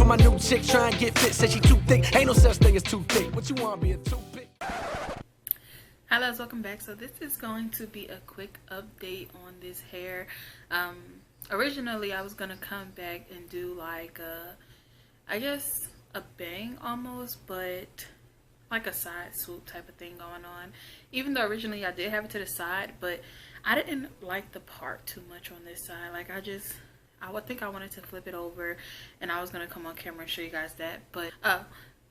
my new chick try and get fit, said she too thick. Ain't no such thing as too thick. What you want, be a toothpick? Hi loves, welcome back. So this is going to be a quick update on this hair. Originally I was gonna come back and do like I guess a bang almost, but like a side swoop type of thing going on. Even though originally I did have it to the side, but I didn't like the part too much on this side. Like I would think I wanted to flip it over, and I was gonna come on camera and show you guys that. But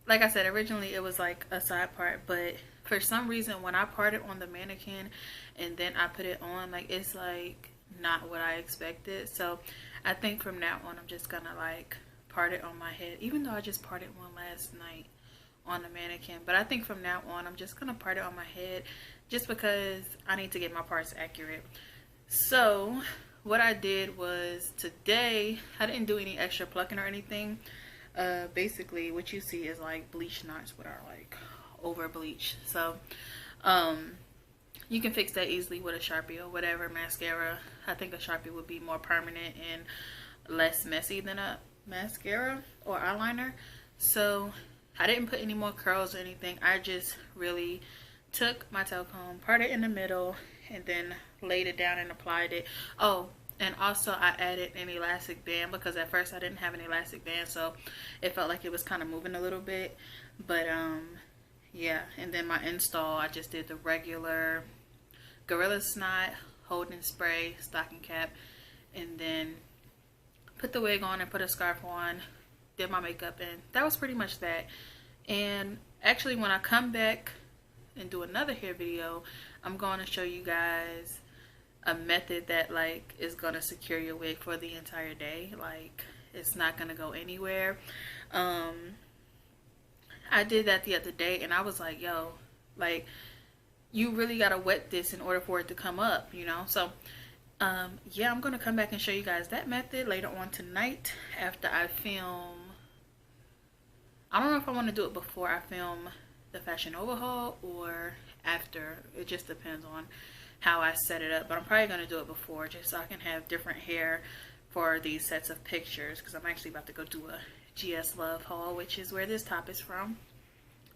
like I said, originally it was like a side part, but for some reason when I parted on the mannequin and then I put it on, like it's like not what I expected. So I think from now on I'm just gonna like part it on my head, even though I just parted one last night on the mannequin. But I think from now on I'm just gonna part it on my head, just because I need to get my parts accurate. So what I did was, today I didn't do any extra plucking or anything. Basically what you see is like bleach knots that are like over bleach. So you can fix that easily with a Sharpie or whatever mascara. I think a Sharpie would be more permanent and less messy than a mascara or eyeliner. So I didn't put any more curls or anything. I just really took my tail comb, parted in the middle, and then laid it down and applied it. Oh, and also I added an elastic band, because at first I didn't have an elastic band, so it felt like it was kind of moving a little bit. But yeah, and then my install, I just did the regular Gorilla Snot holding spray stocking cap, and then put the wig on and put a scarf on, did my makeup, and that was pretty much that. And actually when I come back and do another hair video, I'm going to show you guys a method that like is going to secure your wig for the entire day. Like it's not going to go anywhere. I did that the other day and I was like, yo, like you really got to wet this in order for it to come up, you know. So yeah, I'm going to come back and show you guys that method later on tonight after I film. I don't know if I want to do it before I film the fashion overhaul or after. It just depends on how I set it up, but I'm probably going to do it before, just so I can have different hair for these sets of pictures, because I'm actually about to go do a GS Love haul, which is where this top is from.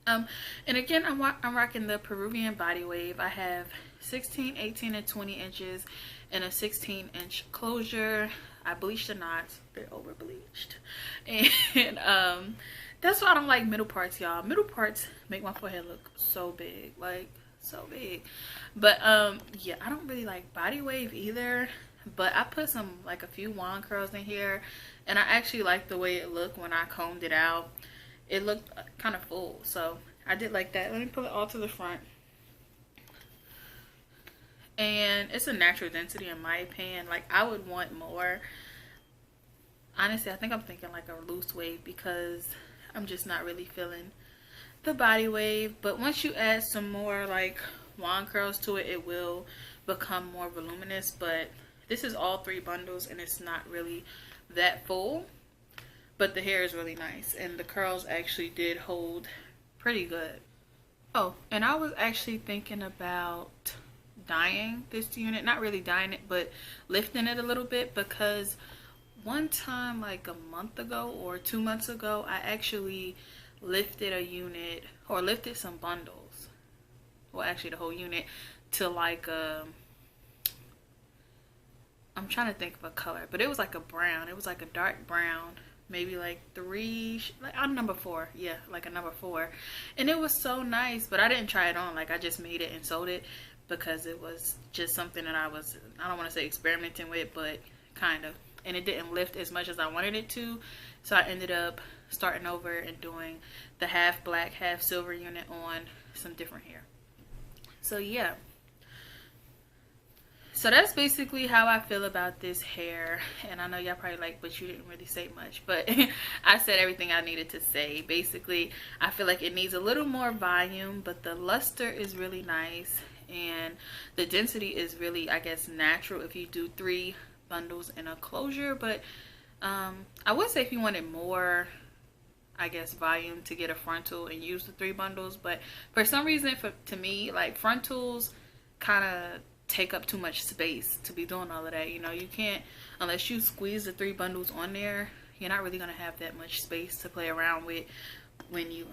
And again, I'm rocking the Peruvian body wave. I have 16, 18, and 20 inches and a 16-inch closure. I bleached the knots. They're over bleached. And that's why I don't like middle parts, y'all. Middle parts make my forehead look so big, like so big. But yeah, I don't really like body wave either, but I put some like a few wand curls in here, and I actually like the way it looked when I combed it out. It looked kind of full, so I did like that. Let me pull it all to the front. And it's a natural density in my opinion. Like I would want more. Honestly, I think I'm thinking like a loose wave, because I'm just not really feeling the body wave. But once you add some more like wand curls to it, it will become more voluminous. But this is all 3 bundles and it's not really that full, but the hair is really nice and the curls actually did hold pretty good. Oh, and I was actually thinking about dyeing this unit, not really dyeing it, but lifting it a little bit, because one time like a month ago or 2 months ago, I actually lifted a unit, or lifted some bundles, well actually the whole unit, to like I'm trying to think of a color, but it was like a brown. It was like a dark brown, maybe like 3, like I'm number 4, yeah, like a number 4. And it was so nice, but I didn't try it on. Like I just made it and sold it, because it was just something that I don't want to say experimenting with, but kind of. And it didn't lift as much as I wanted it to, so I ended up starting over and doing the half black half silver unit on some different hair. So yeah, so that's basically how I feel about this hair. And I know y'all probably like, but you didn't really say much, but I said everything I needed to say. Basically, I feel like it needs a little more volume, but the luster is really nice and the density is really, I guess, natural if you do 3 bundles in a closure. But I would say if you wanted more, I guess, volume to get a frontal and use the 3 bundles, but for some reason, to me, like frontals kind of take up too much space to be doing all of that. You know, you can't, unless you squeeze the 3 bundles on there, you're not really going to have that much space to play around with when you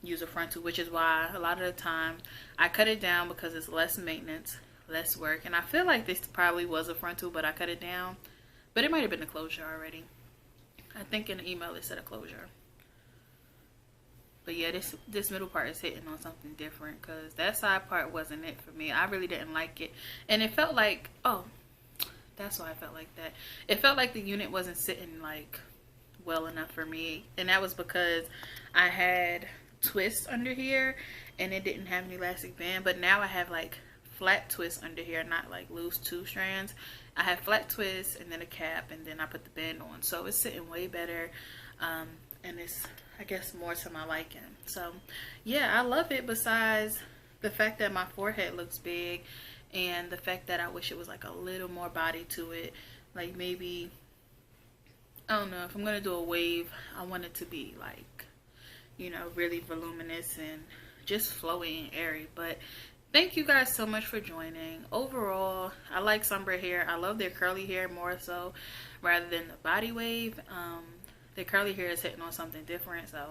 use a frontal, which is why a lot of the time I cut it down, because it's less maintenance, less work. And I feel like this probably was a frontal, but I cut it down, but it might have been a closure already. I think in the email it said a closure. But yeah, this middle part is hitting on something different, because that side part wasn't it for me. I really didn't like it, and it felt like, oh, that's why I felt like that. It felt like the unit wasn't sitting like well enough for me, and that was because I had twists under here and it didn't have an elastic band. But now I have like flat twists under here, not like loose 2 strands. I have flat twists and then a cap, and then I put the band on, so it's sitting way better, and it's, I guess, more to my liking. So yeah, I love it, besides the fact that my forehead looks big, and the fact that I wish it was like a little more body to it. Like maybe, I don't know, if I'm gonna do a wave, I want it to be like, you know, really voluminous and just flowy and airy. But thank you guys so much for joining. Overall, I like Sunber hair. I love their curly hair more so rather than the body wave. Their curly hair is hitting on something different, so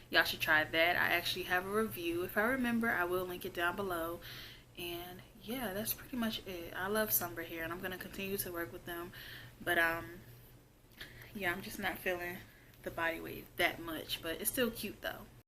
y'all should try that. I actually have a review. If I remember, I will link it down below. And yeah, that's pretty much it. I love Sunber hair, and I'm gonna continue to work with them. But yeah, I'm just not feeling the body wave that much, but it's still cute though.